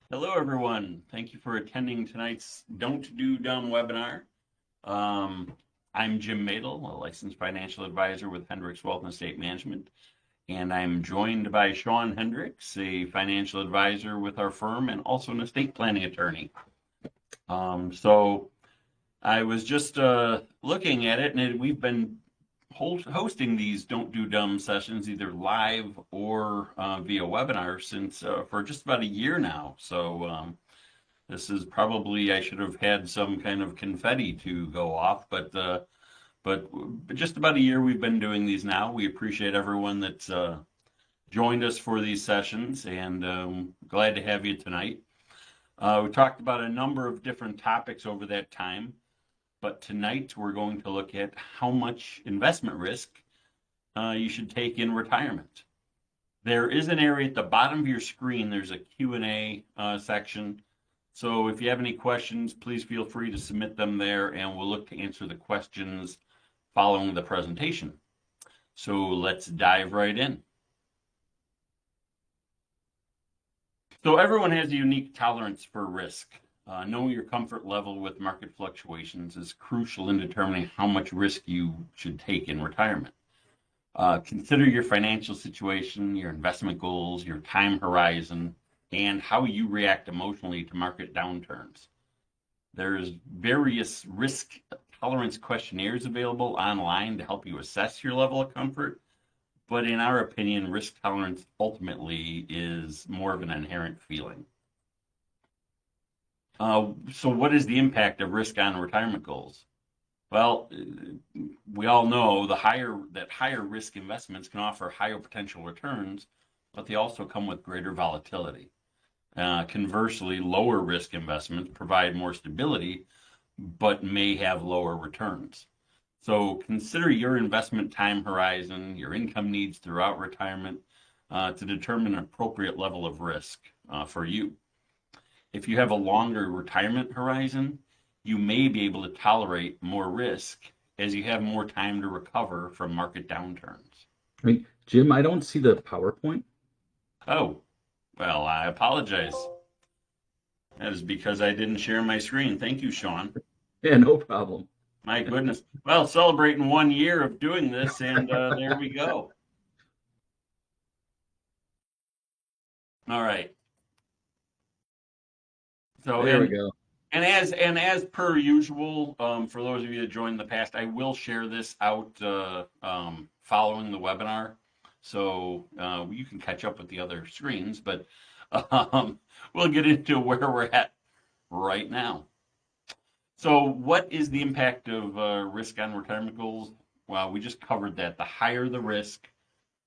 Hello, everyone. Thank you for attending tonight's Don't Do Dumb webinar. Um, I'm Jim Madel, a licensed financial advisor with Hendricks Wealth and Estate Management, and I'm joined by Sean Hendricks, a financial advisor with our firm and also an estate planning attorney. So I was just looking at it, and we've been hosting these Don't Do Dumb sessions either live or via webinar since for just about a year now. So this is probably, I should have had some kind of confetti to go off, but just about a year we've been doing these now. We appreciate everyone that's joined us for these sessions, and glad to have you tonight. We talked about a number of different topics over that time, but tonight we're going to look at how much investment risk you should take in retirement. There is an area at the bottom of your screen. There's a Q&A section. So if you have any questions, please feel free to submit them there, and we'll look to answer the questions following the presentation. So let's dive right in. So everyone has a unique tolerance for risk. Knowing your comfort level with market fluctuations is crucial in determining how much risk you should take in retirement. Consider your financial situation, your investment goals, your time horizon, and how you react emotionally to market downturns. There's various risk tolerance questionnaires available online to help you assess your level of comfort. But in our opinion, risk tolerance ultimately is more of an inherent feeling. So what is the impact of risk on retirement goals? Well, we all know higher risk investments can offer higher potential returns, but they also come with greater volatility. Conversely, lower risk investments provide more stability, but may have lower returns. So consider your investment time horizon, your income needs throughout retirement to determine an appropriate level of risk for you. If you have a longer retirement horizon, you may be able to tolerate more risk as you have more time to recover from market downturns. Jim, I don't see the PowerPoint. Oh, well, I apologize. That is because I didn't share my screen. Thank you, Sean. Yeah, no problem. My goodness. Well, celebrating 1 year of doing this, and there we go. All right. So, There we go. and as per usual, for those of you that joined in the past, I will share this out following the webinar, so you can catch up with the other screens. But we'll get into where we're at right now. So, what is the impact of risk on retirement goals? Well, we just covered that. The higher the risk,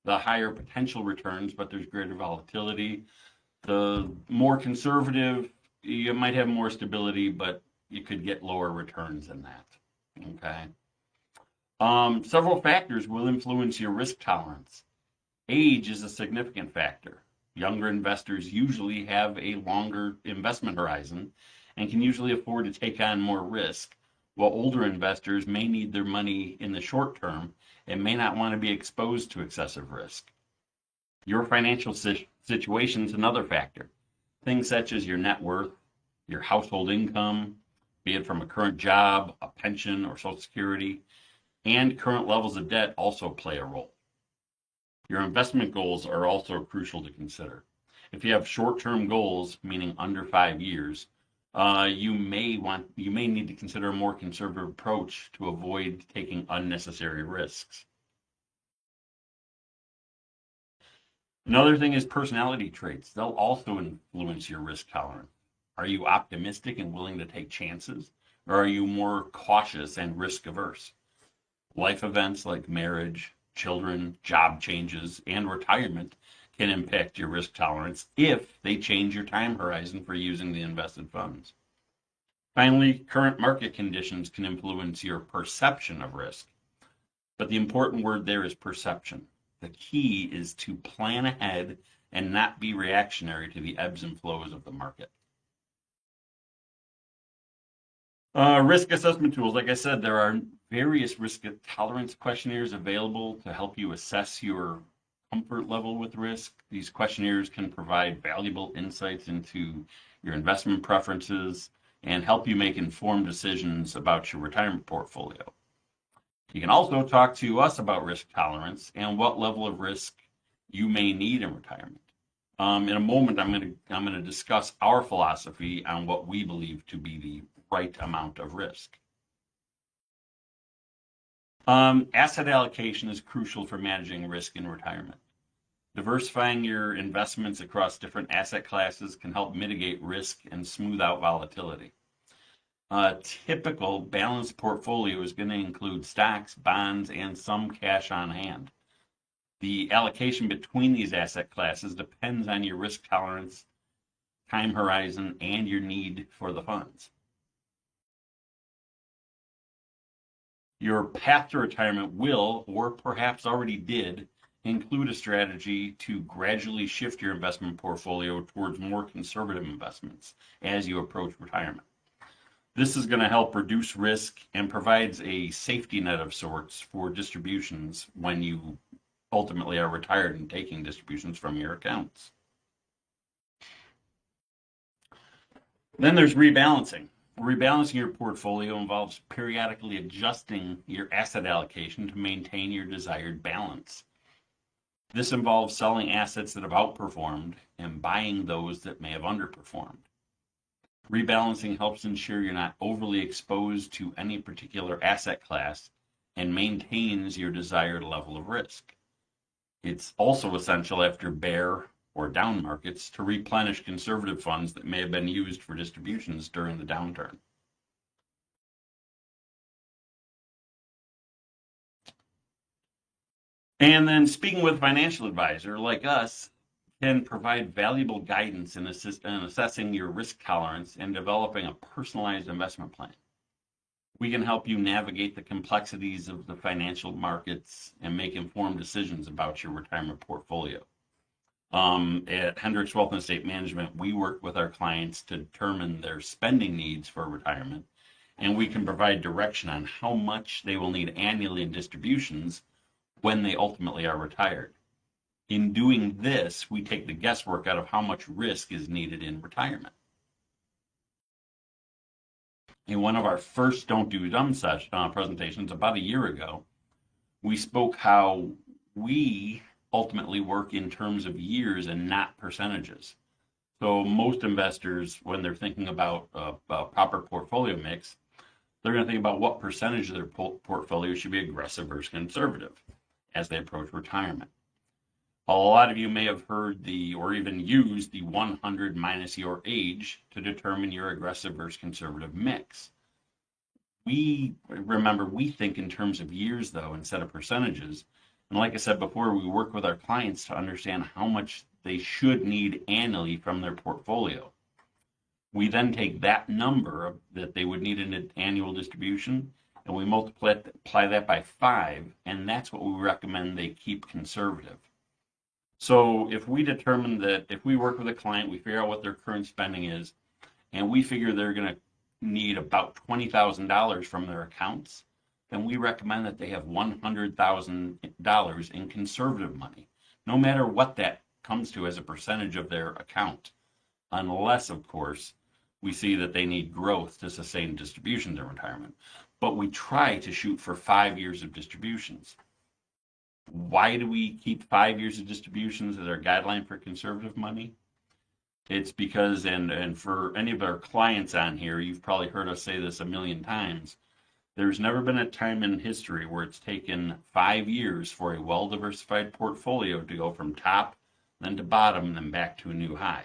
the higher potential returns, but there's greater volatility. The more conservative, you might have more stability, but you could get lower returns than that. Okay. Several factors will influence your risk tolerance. Age is a significant factor. Younger investors usually have a longer investment horizon and can usually afford to take on more risk, while older investors may need their money in the short term and may not want to be exposed to excessive risk. Your financial situation is another factor. Things such as your net worth, your household income, be it from a current job, a pension, or Social Security, and current levels of debt also play a role. Your investment goals are also crucial to consider. If you have short-term goals, meaning under 5 years, you may need to consider a more conservative approach to avoid taking unnecessary risks. Another thing is personality traits. They'll also influence your risk tolerance. Are you optimistic and willing to take chances? Or are you more cautious and risk averse? Life events like marriage, children, job changes, and retirement can impact your risk tolerance if they change your time horizon for using the invested funds. Finally, current market conditions can influence your perception of risk. But the important word there is perception. The key is to plan ahead and not be reactionary to the ebbs and flows of the market. Risk assessment tools. Like I said, there are various risk tolerance questionnaires available to help you assess your comfort level with risk. These questionnaires can provide valuable insights into your investment preferences and help you make informed decisions about your retirement portfolio. You can also talk to us about risk tolerance and what level of risk you may need in retirement. In a moment, I'm going to discuss our philosophy on what we believe to be the right amount of risk. Asset allocation is crucial for managing risk in retirement. Diversifying your investments across different asset classes can help mitigate risk and smooth out volatility. A typical balanced portfolio is going to include stocks, bonds, and some cash on hand. The allocation between these asset classes depends on your risk tolerance, time horizon, and your need for the funds. Your path to retirement will, or perhaps already did, include a strategy to gradually shift your investment portfolio towards more conservative investments as you approach retirement. This is going to help reduce risk and provides a safety net of sorts for distributions when you ultimately are retired and taking distributions from your accounts. Then there's rebalancing. Rebalancing your portfolio involves periodically adjusting your asset allocation to maintain your desired balance. This involves selling assets that have outperformed and buying those that may have underperformed. Rebalancing helps ensure you're not overly exposed to any particular asset class and maintains your desired level of risk. It's also essential after bear or down markets to replenish conservative funds that may have been used for distributions during the downturn. And then speaking with a financial advisor like us can provide valuable guidance in assessing your risk tolerance and developing a personalized investment plan. We can help you navigate the complexities of the financial markets and make informed decisions about your retirement portfolio. At Hendricks Wealth and Estate Management, we work with our clients to determine their spending needs for retirement, and we can provide direction on how much they will need annually in distributions when they ultimately are retired. In doing this, we take the guesswork out of how much risk is needed in retirement. In one of our first Don't Do Dumb presentations about a year ago, we spoke how we ultimately work in terms of years and not percentages. So most investors, when they're thinking about a proper portfolio mix, they're going to think about what percentage of their portfolio should be aggressive versus conservative as they approach retirement. A lot of you may have heard or even used the 100 minus your age to determine your aggressive versus conservative mix. We think in terms of years though, instead of percentages. And like I said before, we work with our clients to understand how much they should need annually from their portfolio. We then take that number that they would need in an annual distribution and we multiply that by 5, and that's what we recommend they keep conservative. So if we determine that if we work with a client, we figure out what their current spending is, and we figure they're going to need about $20,000 from their accounts, then we recommend that they have $100,000 in conservative money, no matter what that comes to as a percentage of their account, unless, of course, we see that they need growth to sustain distributions in retirement. But we try to shoot for 5 years of distributions. Why do we keep 5 years of distributions as our guideline for conservative money? It's because, and for any of our clients on here, you've probably heard us say this a million times, there's never been a time in history where it's taken 5 years for a well-diversified portfolio to go from top, then to bottom, then back to a new high.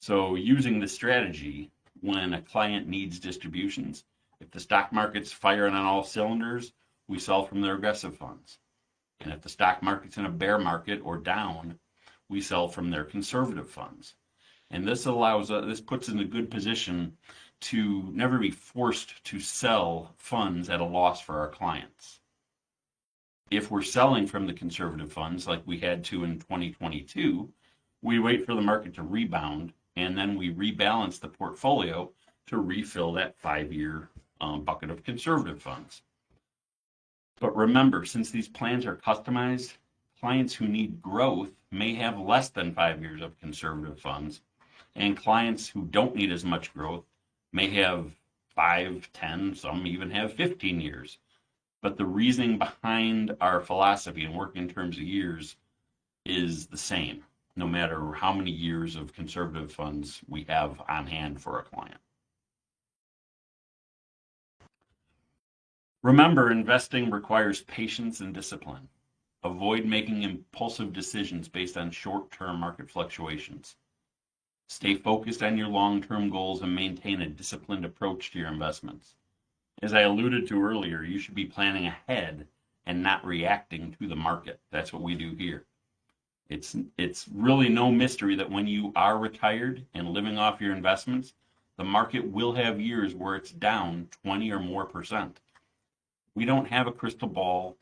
So using this strategy, when a client needs distributions, if the stock market's firing on all cylinders, we sell from their aggressive funds. And if the stock market's in a bear market or down, we sell from their conservative funds. And this puts us in a good position to never be forced to sell funds at a loss for our clients. If we're selling from the conservative funds like we had to in 2022, we wait for the market to rebound and then we rebalance the portfolio to refill that 5-year bucket of conservative funds. But remember, since these plans are customized, Clients who need growth may have less than 5 years of conservative funds, and clients who don't need as much growth may have 5, 10, some even have 15 years. But the reasoning behind our philosophy and working in terms of years is the same, no matter how many years of conservative funds we have on hand for a client. Remember, investing requires patience and discipline. Avoid making impulsive decisions based on short-term market fluctuations. Stay focused on your long-term goals and maintain a disciplined approach to your investments. As I alluded to earlier, you should be planning ahead and not reacting to the market. That's what we do here. It's really no mystery that when you are retired and living off your investments, the market will have years where it's down 20 or more percent. We don't have a crystal ball.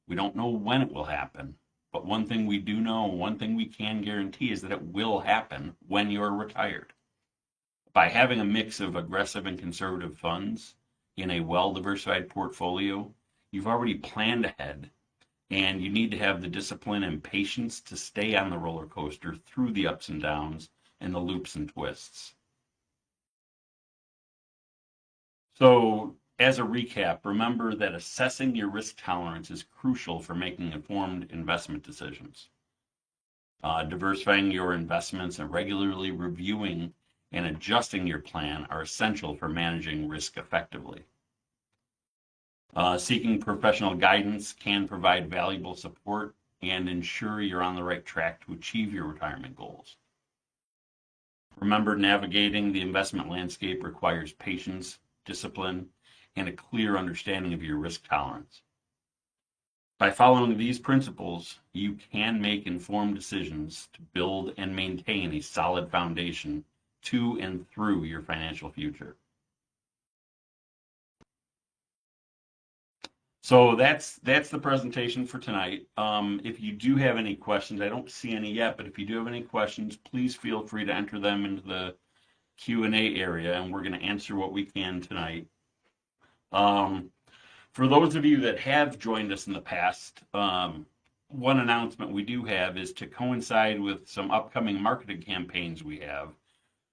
We don't know when it will happen. But one thing we do know, one thing we can guarantee is that it will happen when you're retired. By having a mix of aggressive and conservative funds in a well-diversified portfolio, you've already planned ahead, and you need to have the discipline and patience to stay on the roller coaster through the ups and downs and the loops and twists. So, as a recap, remember that assessing your risk tolerance is crucial for making informed investment decisions. Diversifying your investments and regularly reviewing and adjusting your plan are essential for managing risk effectively. Seeking professional guidance can provide valuable support and ensure you're on the right track to achieve your retirement goals. Remember, navigating the investment landscape requires patience, discipline, and a clear understanding of your risk tolerance. By following these principles, you can make informed decisions to build and maintain a solid foundation to and through your financial future. So that's the presentation for tonight. If you do have any questions, I don't see any yet, but if you do have any questions, please feel free to enter them into the Q&A area, and we're going to answer what we can tonight. For those of you that have joined us in the past, one announcement we do have is to coincide with some upcoming marketing campaigns we have.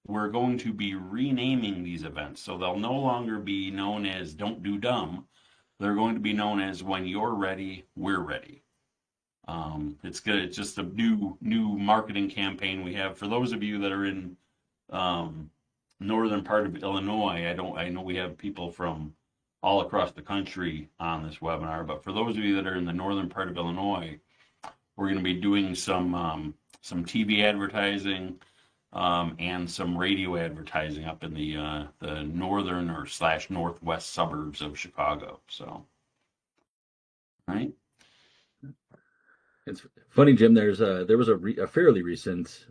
We're going to be renaming these events, so they'll no longer be known as Don't Do Dumb. They're going to be known as When You're Ready, We're Ready. It's good. It's just a new marketing campaign we have. For those of you that are in northern part of Illinois, I know we have people from all across the country on this webinar, but for those of you that are in the northern part of Illinois, we're going to be doing some TV advertising and some radio advertising up in the northern or / northwest suburbs of Chicago. So, right. It's funny, Jim. There was a fairly recent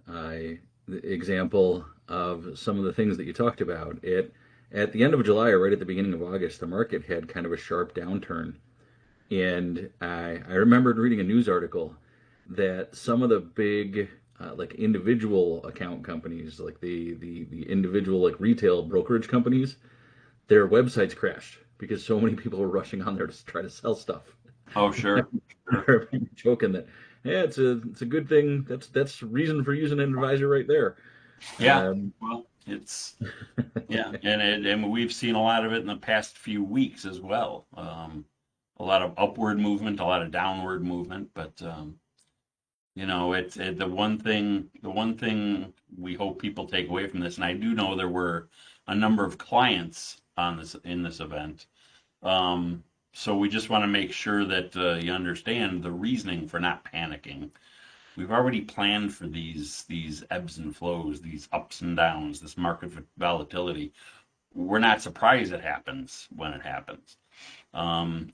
example of some of the things that you talked about. At the end of July or right at the beginning of August, the market had kind of a sharp downturn, and I remembered reading a news article that some of the big like individual account companies, like the individual like retail brokerage companies, their websites crashed because so many people were rushing on there to try to sell stuff. Oh, sure. Sure. Joking that, yeah, it's a good thing. That's reason for using an advisor right there. Yeah. Well, it's yeah, and we've seen a lot of it in the past few weeks as well. A lot of upward movement, a lot of downward movement, but it's the one thing we hope people take away from this, and I do know there were a number of clients in this event. So we just want to make sure that you understand the reasoning for not panicking. We've already planned for these ebbs and flows, these ups and downs, this market volatility. We're not surprised it happens when it happens.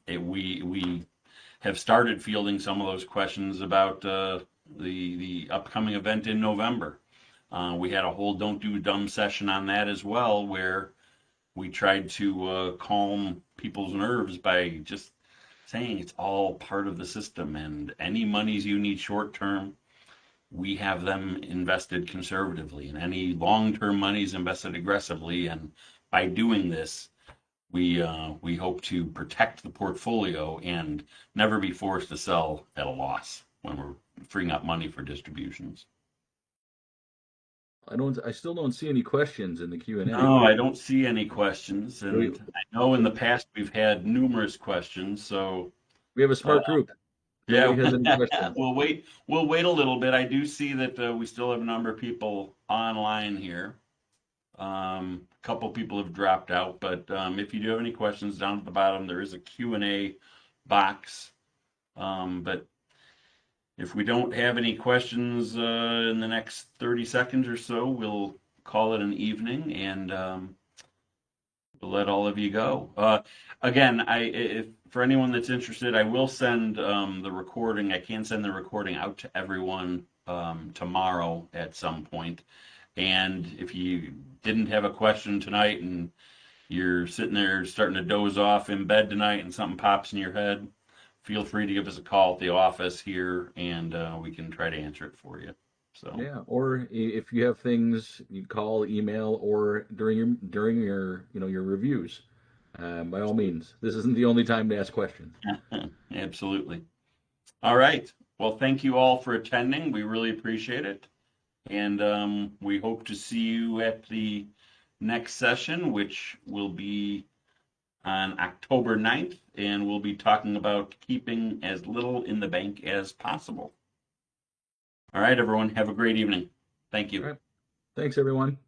We have started fielding some of those questions about the upcoming event in November. We had a whole Don't Do Dumb session on that as well, where we tried to calm people's nerves by just saying it's all part of the system, and any monies you need short term, we have them invested conservatively, and any long-term monies invested aggressively. And by doing this, we hope to protect the portfolio and never be forced to sell at a loss when we're freeing up money for distributions. I still don't see any questions in the Q&A. No, I don't see any questions, We, and I know in the past we've had numerous questions. So we have a uh, smart group. yeah, Nobody has any questions. we'll wait. We'll wait a little bit. I do see that we still have a number of people online here. A couple people have dropped out, but if you do have any questions down at the bottom, there is a Q&A box. But if we don't have any questions in the next 30 seconds or so, we'll call it an evening and we'll let all of you go. Again, if for anyone that's interested, I will send the recording. I can send the recording out to everyone tomorrow at some point. And if you didn't have a question tonight and you're sitting there starting to doze off in bed tonight and something pops in your head, feel free to give us a call at the office here and we can try to answer it for you. So, Yeah, or if you have things, you call, email, or during your your reviews. By all means, this isn't the only time to ask questions. absolutely. All right. Well, thank you all for attending. We really appreciate it. And we hope to see you at the next session, which will be on October 9th, and we'll be talking about keeping as little in the bank as possible. All right, everyone, have a great evening. Thank All you. right. Thanks, everyone.